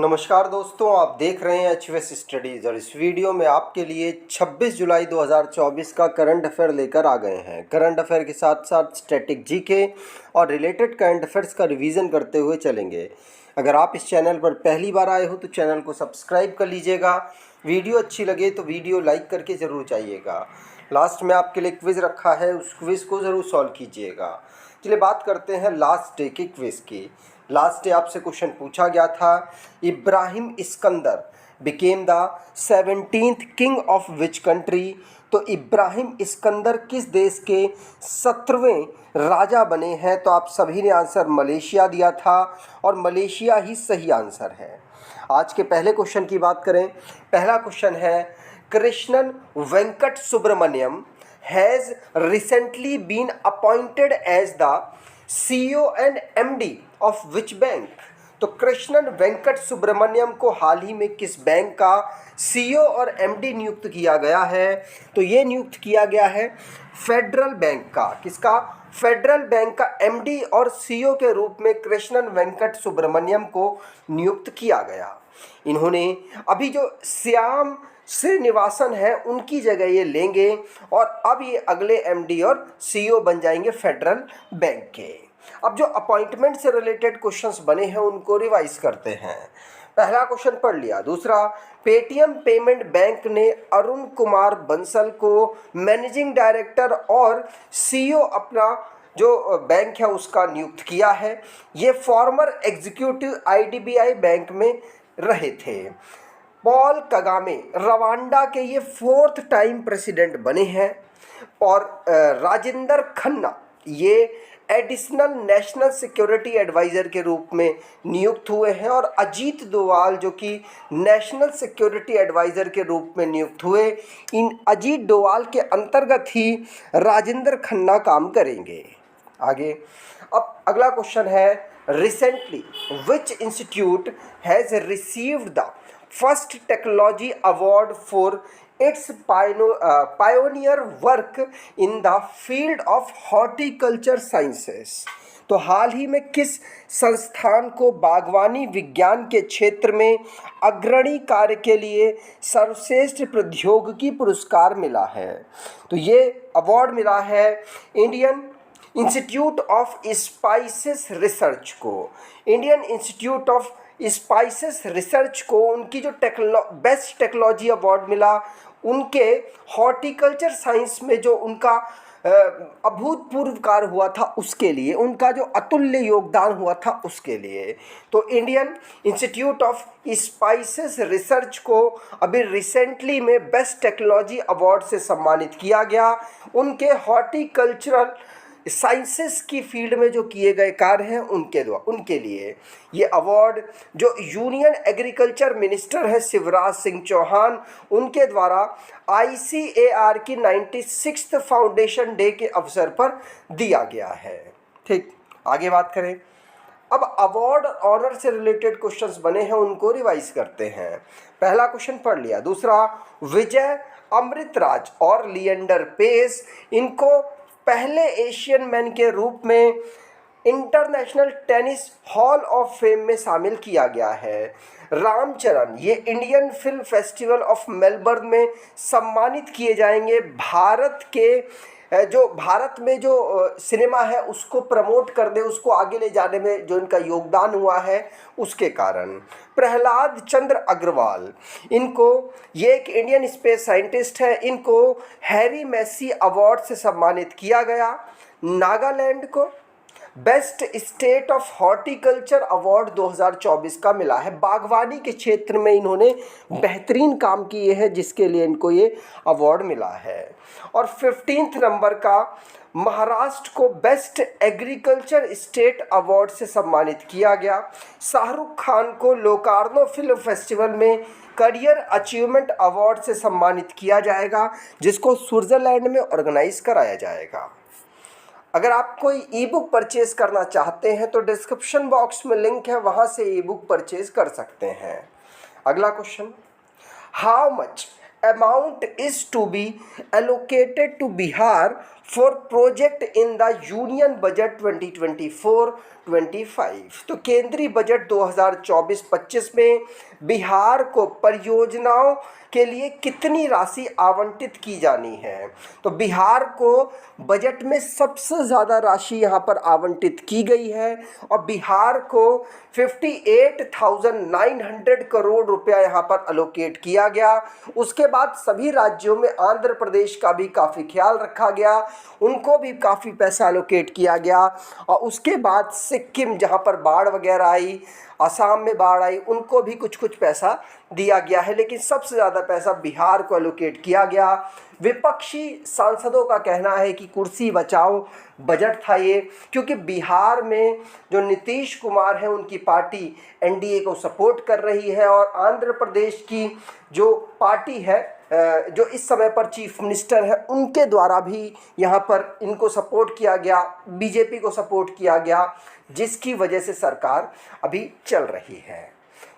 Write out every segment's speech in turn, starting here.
नमस्कार दोस्तों, आप देख रहे हैं एचवीएस स्टडीज़ और इस वीडियो में आपके लिए 26 जुलाई 2024 का करंट अफेयर लेकर आ गए हैं। करंट अफेयर के साथ साथ स्टैटिक जीके और रिलेटेड करंट अफेयर्स का रिवीजन करते हुए चलेंगे। अगर आप इस चैनल पर पहली बार आए हो तो चैनल को सब्सक्राइब कर लीजिएगा। वीडियो अच्छी लगे तो वीडियो लाइक करके ज़रूर जाइएगा। लास्ट में आपके लिए क्विज़ रखा है, उस क्विज़ को ज़रूर सॉल्व कीजिएगा। चलिए बात करते हैं लास्ट डे की क्विज़ की। लास्ट डे आपसे क्वेश्चन पूछा गया था, Ibrahim Iskandar became the 17th king of which country. तो इब्राहिम इस्कंदर किस देश के 17वें राजा बने हैं? तो आप सभी ने आंसर मलेशिया दिया था और मलेशिया ही सही आंसर है। आज के पहले क्वेश्चन की बात करें। पहला क्वेश्चन है, Krishnan Venkat Subramaniam has recently been appointed as the CEO and MD of which bank. तो कृष्णन वेंकट सुब्रमण्यम को हाल ही में किस बैंक का CEO और MD नियुक्त किया गया है? तो ये नियुक्त किया गया है फेडरल बैंक का। किसका? फेडरल बैंक का MD और CEO के रूप में कृष्णन वेंकट सुब्रमण्यम को नियुक्त किया गया। इन्होंने अभी जो श्याम श्रीनिवासन है उनकी जगह ये लेंगे और अब ये अगले MD और CEO बन जाएंगे फेडरल बैंक के। अब जो अपॉइंटमेंट से रिलेटेड क्वेश्चंस बने हैं उनको रिवाइज करते हैं। पहला क्वेश्चन पढ़ लिया। दूसरा, पेटीएम पेमेंट बैंक ने अरुण कुमार बंसल को मैनेजिंग डायरेक्टर और CEO अपना जो बैंक है उसका नियुक्त किया है। ये फॉर्मर एग्जीक्यूटिव IDBI बैंक में रहे थे। पॉल कगामे रवांडा के ये 4th टाइम प्रेसिडेंट बने हैं और राजेंद्र खन्ना ये एडिशनल नेशनल सिक्योरिटी एडवाइज़र के रूप में नियुक्त हुए हैं और अजीत डोवाल जो कि नेशनल सिक्योरिटी एडवाइज़र के रूप में नियुक्त हुए। इन अजीत डोवाल के अंतर्गत ही राजेंद्र खन्ना काम करेंगे। आगे अब अगला क्वेश्चन है, recently which institute has received the first technology award for its pioneer work in the field of horticulture sciences. तो हाल ही में किस संस्थान को बागवानी विज्ञान के क्षेत्र में अग्रणी कार्य के लिए सर्वश्रेष्ठ प्रौद्योगिकी पुरस्कार मिला है? तो ये अवार्ड मिला है Indian Institute of Spices Research को। Indian Institute of Spices Research को उनकी जो बेस्ट टेक्नोलॉजी अवार्ड मिला उनके हॉर्टिकल्चर साइंस में जो उनका अभूतपूर्व कार्य हुआ था उसके लिए, उनका जो अतुल्य योगदान हुआ था उसके लिए। तो Indian Institute of Spices Research को अभी रिसेंटली में बेस्ट टेक्नोलॉजी अवार्ड से सम्मानित किया गया। उनके हॉर्टिकल्चरल साइंसेस की फील्ड में जो किए गए कार्य हैं उनके लिए ये अवार्ड जो यूनियन एग्रीकल्चर मिनिस्टर है शिवराज सिंह चौहान उनके द्वारा ICAR की 96th फाउंडेशन डे के अवसर पर दिया गया है। ठीक, आगे बात करें। अब अवार्ड ऑनर से रिलेटेड क्वेश्चंस बने हैं उनको रिवाइज करते हैं। पहला क्वेश्चन पढ़ लिया। दूसरा, विजय अमृतराज और लिएंडर पेस इनको पहले एशियन मैन के रूप में international tennis hall of fame में शामिल किया गया है। रामचरण ये Indian film festival of Melbourne में सम्मानित किए जाएंगे। भारत में जो सिनेमा है उसको प्रमोट करने, उसको आगे ले जाने में जो इनका योगदान हुआ है उसके कारण। प्रहलाद चंद्र अग्रवाल इनको, ये एक इंडियन स्पेस साइंटिस्ट है, इनको हैरी मैसी अवार्ड से सम्मानित किया गया। नागालैंड को best state of horticulture award 2024 का मिला है। बागवानी के क्षेत्र में इन्होंने बेहतरीन काम किए हैं जिसके लिए इनको ये अवार्ड मिला है। और 15th नंबर का महाराष्ट्र को बेस्ट एग्रीकल्चर स्टेट अवार्ड से सम्मानित किया गया। शाहरुख खान को लोकार्नो फिल्म फेस्टिवल में करियर अचीवमेंट अवार्ड से सम्मानित किया जाएगा जिसको स्विट्जरलैंड में ऑर्गेनाइज कराया जाएगा। अगर आप कोई ई बुक परचेज करना चाहते हैं तो डिस्क्रिप्शन बॉक्स में लिंक है, वहाँ से ई बुक परचेज कर सकते हैं। अगला question, how much amount is to be allocated to Bihar for project in the union budget 2024 25। तो केंद्रीय बजट 2024-25 में बिहार को परियोजनाओं के लिए कितनी राशि आवंटित की जानी है? तो बिहार को बजट में सबसे ज़्यादा राशि यहाँ पर आवंटित की गई है और बिहार को 58,900 करोड़ रुपया यहाँ पर अलोकेट किया गया। उसके बाद सभी राज्यों में आंध्र प्रदेश का भी काफ़ी ख्याल रखा गया, उनको भी काफ़ी पैसा अलोकेट किया गया। और उसके बाद सिक्किम, जहाँ पर बाढ़ वगैरह आई, असम में बाढ़ आई, उनको भी कुछ कुछ पैसा दिया गया है, लेकिन सबसे ज़्यादा पैसा बिहार को एलोकेट किया गया। विपक्षी सांसदों का कहना है कि कुर्सी बचाओ बजट था ये, क्योंकि बिहार में जो नीतीश कुमार हैं उनकी पार्टी एनडीए को सपोर्ट कर रही है और आंध्र प्रदेश की जो पार्टी है, जो इस समय पर चीफ मिनिस्टर है, उनके द्वारा भी यहाँ पर इनको सपोर्ट किया गया, बीजेपी को सपोर्ट किया गया, जिसकी वजह से सरकार अभी चल रही है।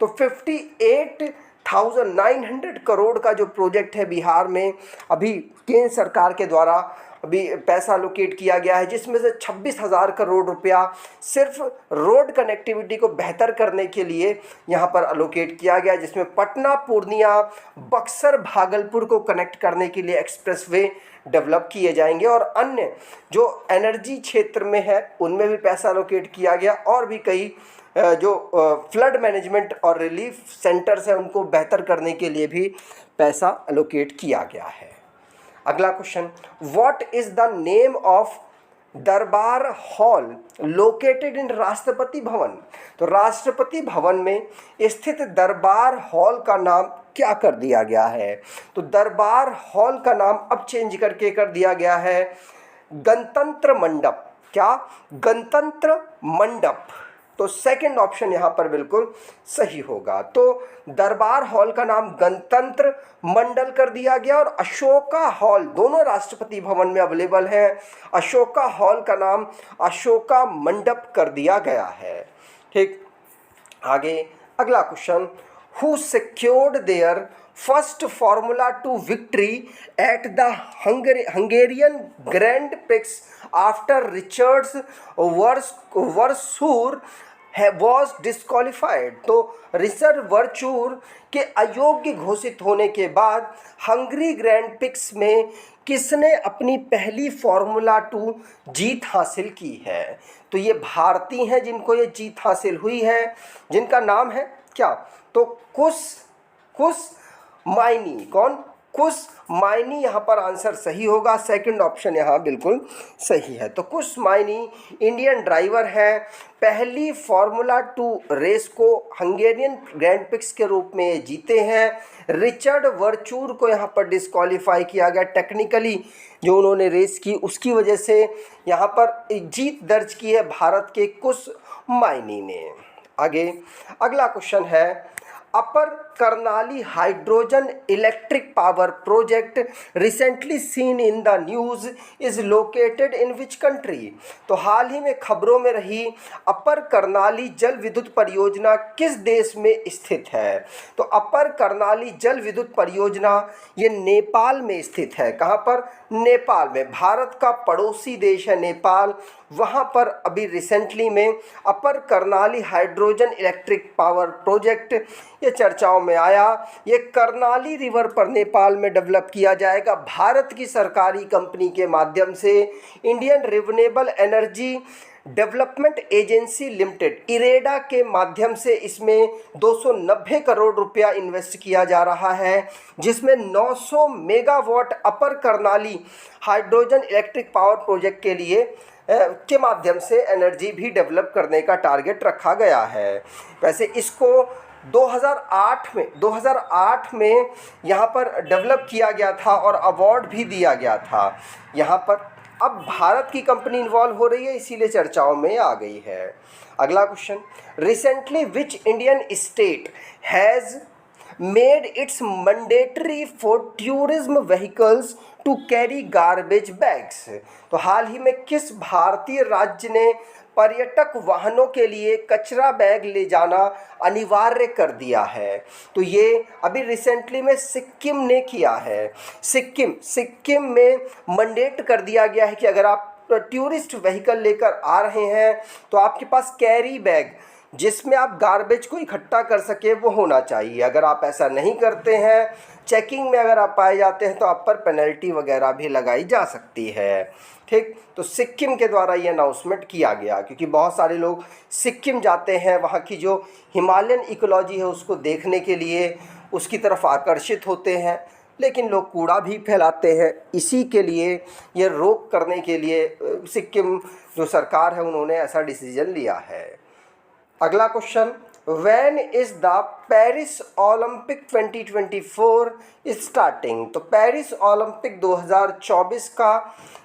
तो 58,900 करोड़ का जो प्रोजेक्ट है बिहार में, अभी केंद्र सरकार के द्वारा अभी पैसा अलोकेट किया गया है, जिसमें से 26,000 करोड़ रुपया सिर्फ रोड कनेक्टिविटी को बेहतर करने के लिए यहाँ पर अलोकेट किया गया, जिसमें पटना, पूर्णिया, बक्सर, भागलपुर को कनेक्ट करने के लिए एक्सप्रेसवे डेवलप किए जाएंगे और अन्य जो एनर्जी क्षेत्र में है उनमें भी पैसा अलोकेट किया गया और भी कई जो फ्लड मैनेजमेंट और रिलीफ सेंटर्स हैं उनको बेहतर करने के लिए भी पैसा अलोकेट किया गया है। अगला question, what is the name of दरबार hall located in Rashtrapati Bhavan? तो राष्ट्रपति भवन में स्थित दरबार हॉल का नाम क्या कर दिया गया है? तो दरबार हॉल का नाम अब चेंज करके कर दिया गया है गणतंत्र मंडप। क्या? गणतंत्र मंडप। तो सेकंड ऑप्शन यहाँ पर बिल्कुल सही होगा। तो दरबार हॉल का नाम गणतंत्र मंडल कर दिया गया और अशोका हॉल दोनों राष्ट्रपति भवन में अवेलेबल है, अशोका हॉल का नाम अशोका मंडप कर दिया गया है। ठीक, आगे अगला question, who secured their first Formula Two victory at the Hungarian Grand Prix after Richards Verschoor was disqualified? तो रिचर्ड वर्चूर के अयोग्य घोषित होने के बाद हंगरी ग्रैंड प्रिक्स में किसने अपनी पहली फार्मूला 2 जीत हासिल की है? तो ये भारतीय हैं जिनको ये जीत हासिल हुई है, जिनका नाम है क्या? तो कुश माइनी। कौन? कुश माइनी यहाँ पर आंसर सही होगा। सेकंड ऑप्शन यहाँ बिल्कुल सही है। तो कुश माइनी इंडियन ड्राइवर है, पहली फार्मूला 2 रेस को हंगेरियन ग्रैंड प्रिक्स के रूप में जीते हैं। रिचर्ड वर्चूर को यहाँ पर डिस्क्वालीफाई किया गया, टेक्निकली जो उन्होंने रेस की उसकी वजह से यहाँ पर जीत दर्ज की है भारत के कुश माइनी ने। आगे अगला क्वेश्चन है, Upper Karnali hydrogen electric power project recently seen in the news is located in which country? तो हाल ही में खबरों में रही अपर कर्नाली जल विद्युत परियोजना किस देश में स्थित है? तो अपर कर्नाली जल विद्युत परियोजना ये नेपाल में स्थित है। कहाँ पर? नेपाल में। भारत का पड़ोसी देश है नेपाल, वहाँ पर अभी रिसेंटली में Upper Karnali hydrogen electric power project ये चर्चाओं में आया। ये कर्नाली रिवर पर नेपाल में डेवलप किया जाएगा भारत की सरकारी कंपनी के माध्यम से। Indian renewable energy development agency limited IREDA के माध्यम से इसमें 290 करोड़ रुपया इन्वेस्ट किया जा रहा है, जिसमें 900 megawatt Upper Karnali hydrogen electric power project के लिए के माध्यम से एनर्जी भी डेवलप करने का टारगेट रखा गया है। वैसे इसको 2008 में यहाँ पर डेवलप किया गया था और अवार्ड भी दिया गया था। यहाँ पर अब भारत की कंपनी इन्वॉल्व हो रही है, इसीलिए चर्चाओं में आ गई है। अगला question, recently which Indian state has made its mandatory for tourism vehicles to carry garbage bags? तो हाल ही में किस भारतीय राज्य ने पर्यटक वाहनों के लिए कचरा बैग ले जाना अनिवार्य कर दिया है? तो ये अभी रिसेंटली में सिक्किम ने किया है। सिक्किम में मैंडेट कर दिया गया है कि अगर आप टूरिस्ट व्हीकल लेकर आ रहे हैं तो आपके पास कैरी बैग जिसमें आप गार्बेज को इकट्ठा कर सके वो होना चाहिए। अगर आप ऐसा नहीं करते हैं, चेकिंग में अगर आप पाए जाते हैं तो आप पर पेनल्टी वगैरह भी लगाई जा सकती है। ठीक, तो सिक्किम के द्वारा ये अनाउंसमेंट किया गया क्योंकि बहुत सारे लोग सिक्किम जाते हैं, वहाँ की जो हिमालयन इकोलॉजी है उसको देखने के लिए उसकी तरफ आकर्षित होते हैं, लेकिन लोग कूड़ा भी फैलाते हैं। इसी के लिए ये रोक करने के लिए सिक्किम जो सरकार है उन्होंने ऐसा डिसीजन लिया है। अगला question, when is the Paris Olympic 2024 starting? तो पेरिस ओलंपिक 2024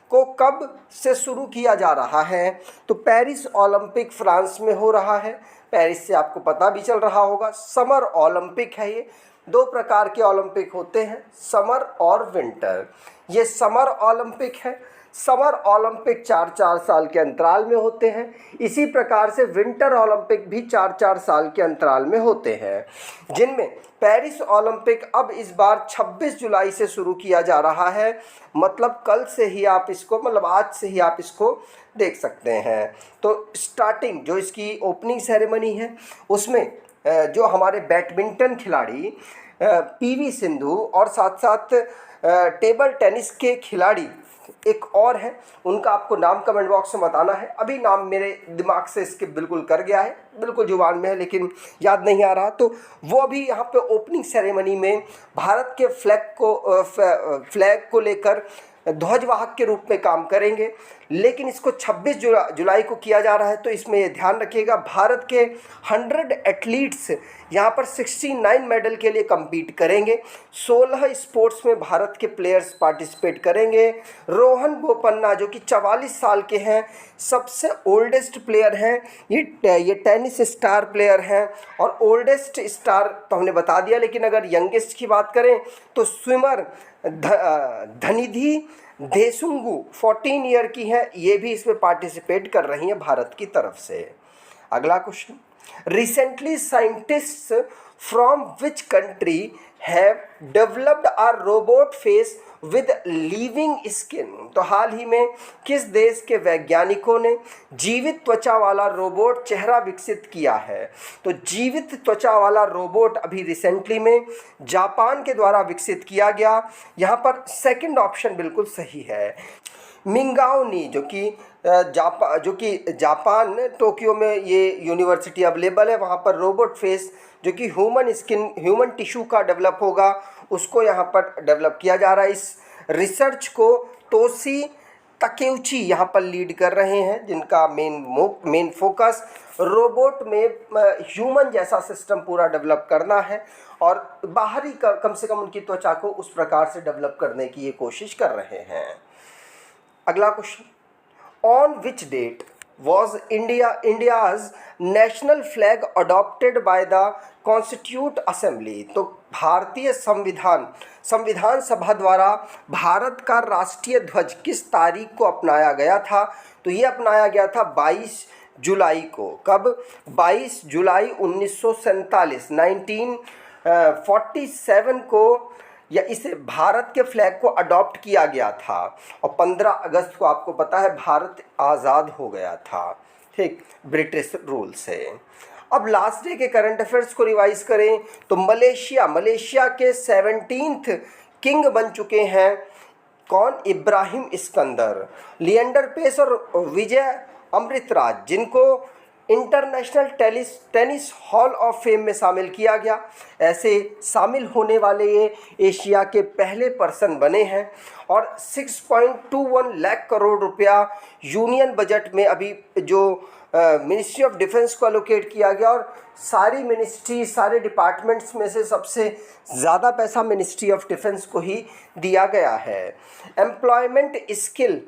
को कब से शुरू किया जा रहा है? तो पेरिस ओलंपिक फ्रांस में हो रहा है। पेरिस से आपको पता भी चल रहा होगा। समर ओलंपिक है ये। दो प्रकार के ओलंपिक होते हैं, समर और विंटर। ये समर ओलंपिक है। समर ओलंपिक 4-4 साल के अंतराल में होते हैं। इसी प्रकार से विंटर ओलंपिक भी 4-4 साल के अंतराल में होते हैं, जिनमें पेरिस ओलंपिक अब इस बार 26 जुलाई से शुरू किया जा रहा है। मतलब कल से ही आप इसको, मतलब आज से ही आप इसको देख सकते हैं। तो स्टार्टिंग जो इसकी ओपनिंग सेरेमनी है उसमें जो हमारे बैडमिंटन खिलाड़ी पीवी सिंधु और साथ साथ टेबल टेनिस के खिलाड़ी एक और है, उनका आपको नाम कमेंट बॉक्स में बताना है। अभी नाम मेरे दिमाग से इसके बिल्कुल कर गया है, बिल्कुल जुबान में है लेकिन याद नहीं आ रहा। तो वो अभी यहाँ पे ओपनिंग सेरेमनी में भारत के फ्लैग को लेकर ध्वजवाहक के रूप में काम करेंगे। लेकिन इसको 26 जुलाई को किया जा रहा है, तो इसमें ये ध्यान रखिएगा भारत के 100 एथलीट्स यहाँ पर 69 मेडल के लिए compete करेंगे। 16 स्पोर्ट्स में भारत के प्लेयर्स पार्टिसिपेट करेंगे। रोहन बोपन्ना जो कि 44 साल के हैं, सबसे ओल्डेस्ट प्लेयर हैं। ये टेनिस स्टार प्लेयर हैं और ओल्डेस्ट स्टार तो हमने बता दिया, लेकिन अगर यंगेस्ट की बात करें तो स्विमर धनिधि देशुंगु 14 ईयर की हैं, ये भी इसमें पार्टिसिपेट कर रही हैं भारत की तरफ से। अगला question, recently scientists from which country have developed a robot face with living skin? तो हाल ही में किस देश के वैज्ञानिकों ने जीवित त्वचा वाला रोबोट चेहरा विकसित किया है? तो जीवित त्वचा वाला रोबोट अभी रिसेंटली में जापान के द्वारा विकसित किया गया। यहाँ पर सेकंड ऑप्शन बिल्कुल सही है। मिंगाओनी जो कि जापान टोक्यो में ये यूनिवर्सिटी अवेलेबल है, वहाँ पर रोबोट फेस जो कि ह्यूमन टिश्यू का डेवलप होगा उसको यहाँ पर डेवलप किया जा रहा है। इस रिसर्च को तोशी तकेउची यहाँ पर लीड कर रहे हैं, जिनका मेन फोकस रोबोट में ह्यूमन जैसा सिस्टम पूरा डेवलप करना है और बाहरी कम से कम उनकी त्वचा को उस प्रकार से डेवलप करने की ये कोशिश कर रहे हैं। अगला question, on which date was India's national flag adopted by the Constituent Assembly? तो भारतीय संविधान सभा द्वारा भारत का राष्ट्रीय ध्वज किस तारीख को अपनाया गया था? तो ये अपनाया गया था 22 जुलाई को। कब? 22 जुलाई 1947 1947 को या इसे भारत के फ्लैग को अडॉप्ट किया गया था और 15 अगस्त को आपको पता है भारत आज़ाद हो गया था, ठीक, ब्रिटिश रूल से। अब लास्ट डे के करंट अफेयर्स को रिवाइज करें तो मलेशिया के 17th किंग बन चुके हैं कौन? इब्राहिम इस्कंदर। लिएंडर पेस और विजय अमृतराज जिनको international tennis hall of fame में शामिल किया गया, ऐसे शामिल होने वाले ये एशिया के पहले पर्सन बने हैं। और 6.21 लाख करोड़ रुपया यूनियन बजट में अभी जो मिनिस्ट्री ऑफ डिफेंस को एलोकेट किया गया और सारी मिनिस्ट्री सारे डिपार्टमेंट्स में से सबसे ज़्यादा पैसा मिनिस्ट्री ऑफ डिफेंस को ही दिया गया है। एम्प्लॉयमेंट स्किल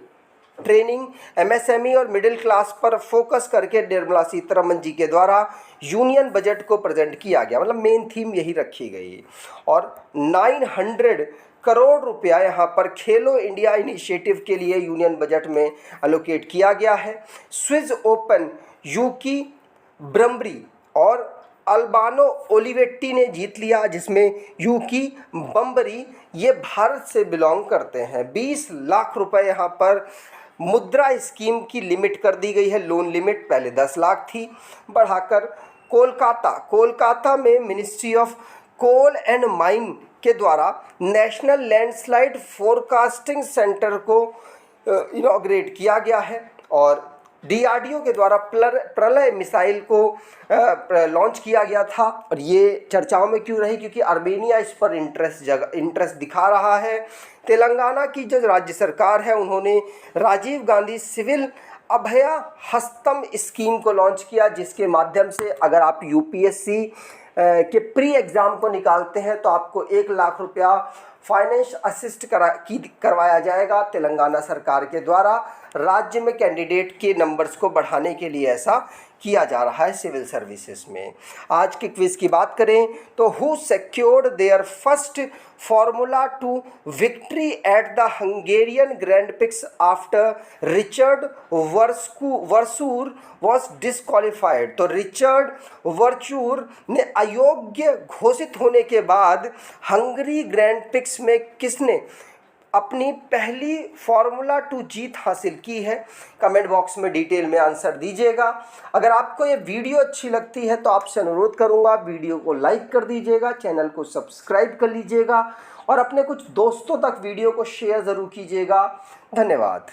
ट्रेनिंग MSME और मिडिल क्लास पर फोकस करके निर्मला सीतारमण जी के द्वारा यूनियन बजट को प्रेजेंट किया गया, मतलब मेन थीम यही रखी गई। और 900 करोड़ रुपया यहाँ पर खेलो इंडिया इनिशिएटिव के लिए यूनियन बजट में एलोकेट किया गया है। स्विस ओपन यूकी ब्रम्बरी और अल्बानो ओलिवेट्टी ने जीत लिया, जिसमें यूकी बम्बरी ये भारत से बिलोंग करते हैं। 20 लाख रुपए यहाँ पर मुद्रा स्कीम की लिमिट कर दी गई है, लोन लिमिट पहले 10 लाख थी, बढ़ाकर कोलकाता में ministry of coal and mine के द्वारा नेशनल लैंडस्लाइड फोरकास्टिंग सेंटर को इनॉग्रेट किया गया है। और DRDO के द्वारा प्रलय मिसाइल को लॉन्च किया गया था। और ये चर्चाओं में क्यों रही? क्योंकि अर्मेनिया इस पर इंटरेस्ट दिखा रहा है। तेलंगाना की जो राज्य सरकार है उन्होंने राजीव गांधी सिविल अभया हस्तम स्कीम को लॉन्च किया, जिसके माध्यम से अगर आप UPSC के प्री एग्ज़ाम को निकालते हैं तो आपको 1 लाख रुपया फाइनेंस असिस्ट करवाया जाएगा तेलंगाना सरकार के द्वारा। राज्य में कैंडिडेट के नंबर्स को बढ़ाने के लिए ऐसा किया जा रहा है सिविल सर्विसेज में। आज के क्विज़ की बात करें तो who secured their first Formula 2 victory at the Hungarian Grand Prix after Richard Verschoor was disqualified. तो रिचर्ड वर्चूर ने अयोग्य घोषित होने के बाद हंगरी ग्रैंड प्रिक्स में किसने अपनी पहली फार्मूला 2 जीत हासिल की है? कमेंट बॉक्स में डिटेल में आंसर दीजिएगा। अगर आपको ये वीडियो अच्छी लगती है तो आपसे अनुरोध करूंगा वीडियो को लाइक कर दीजिएगा, चैनल को सब्सक्राइब कर लीजिएगा और अपने कुछ दोस्तों तक वीडियो को शेयर ज़रूर कीजिएगा। धन्यवाद।